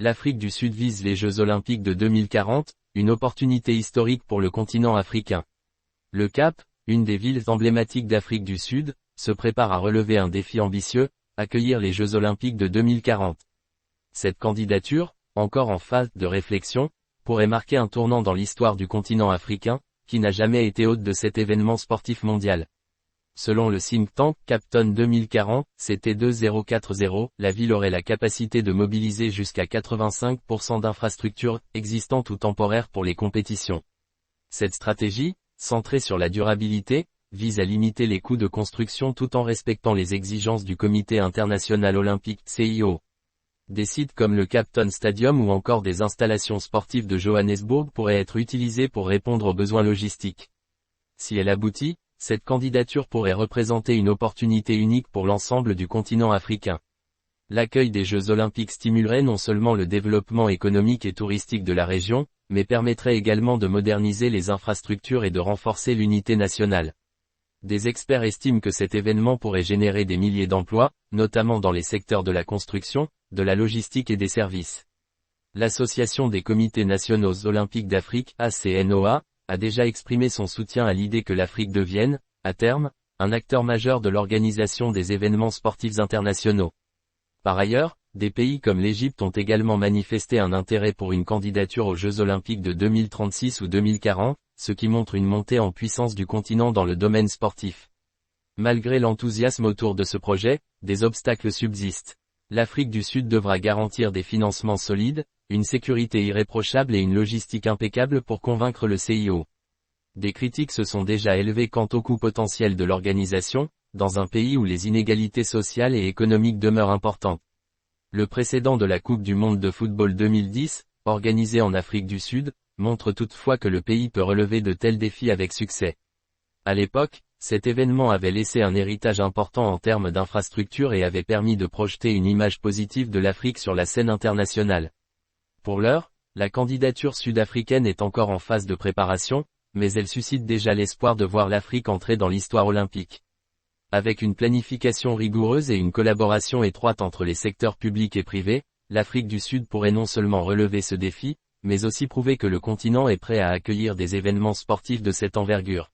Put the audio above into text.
L'Afrique du Sud vise les Jeux Olympiques de 2040, une opportunité historique pour le continent africain. Le Cap, une des villes emblématiques d'Afrique du Sud, se prépare à relever un défi ambitieux, accueillir les Jeux Olympiques de 2040. Cette candidature, encore en phase de réflexion, pourrait marquer un tournant dans l'histoire du continent africain, qui n'a jamais été hôte de cet événement sportif mondial. Selon le think tank Capton 2040, c'était 2040, la ville aurait la capacité de mobiliser jusqu'à 85% d'infrastructures existantes ou temporaires pour les compétitions. Cette stratégie, centrée sur la durabilité, vise à limiter les coûts de construction tout en respectant les exigences du Comité international olympique (CIO). Des sites comme le Capton Stadium ou encore des installations sportives de Johannesburg pourraient être utilisés pour répondre aux besoins logistiques. Si elle aboutit, cette candidature pourrait représenter une opportunité unique pour l'ensemble du continent africain. L'accueil des Jeux Olympiques stimulerait non seulement le développement économique et touristique de la région, mais permettrait également de moderniser les infrastructures et de renforcer l'unité nationale. Des experts estiment que cet événement pourrait générer des milliers d'emplois, notamment dans les secteurs de la construction, de la logistique et des services. L'Association des comités nationaux olympiques d'Afrique, ACNOA, a déjà exprimé son soutien à l'idée que l'Afrique devienne, à terme, un acteur majeur de l'organisation des événements sportifs internationaux. Par ailleurs, des pays comme l'Égypte ont également manifesté un intérêt pour une candidature aux Jeux Olympiques de 2036 ou 2040, ce qui montre une montée en puissance du continent dans le domaine sportif. Malgré l'enthousiasme autour de ce projet, des obstacles subsistent. L'Afrique du Sud devra garantir des financements solides, une sécurité irréprochable et une logistique impeccable pour convaincre le CIO. Des critiques se sont déjà élevées quant au coût potentiel de l'organisation, dans un pays où les inégalités sociales et économiques demeurent importantes. Le précédent de la Coupe du monde de football 2010, organisée en Afrique du Sud, montre toutefois que le pays peut relever de tels défis avec succès. À l'époque, cet événement avait laissé un héritage important en termes d'infrastructures et avait permis de projeter une image positive de l'Afrique sur la scène internationale. Pour l'heure, la candidature sud-africaine est encore en phase de préparation, mais elle suscite déjà l'espoir de voir l'Afrique entrer dans l'histoire olympique. Avec une planification rigoureuse et une collaboration étroite entre les secteurs publics et privés, l'Afrique du Sud pourrait non seulement relever ce défi, mais aussi prouver que le continent est prêt à accueillir des événements sportifs de cette envergure.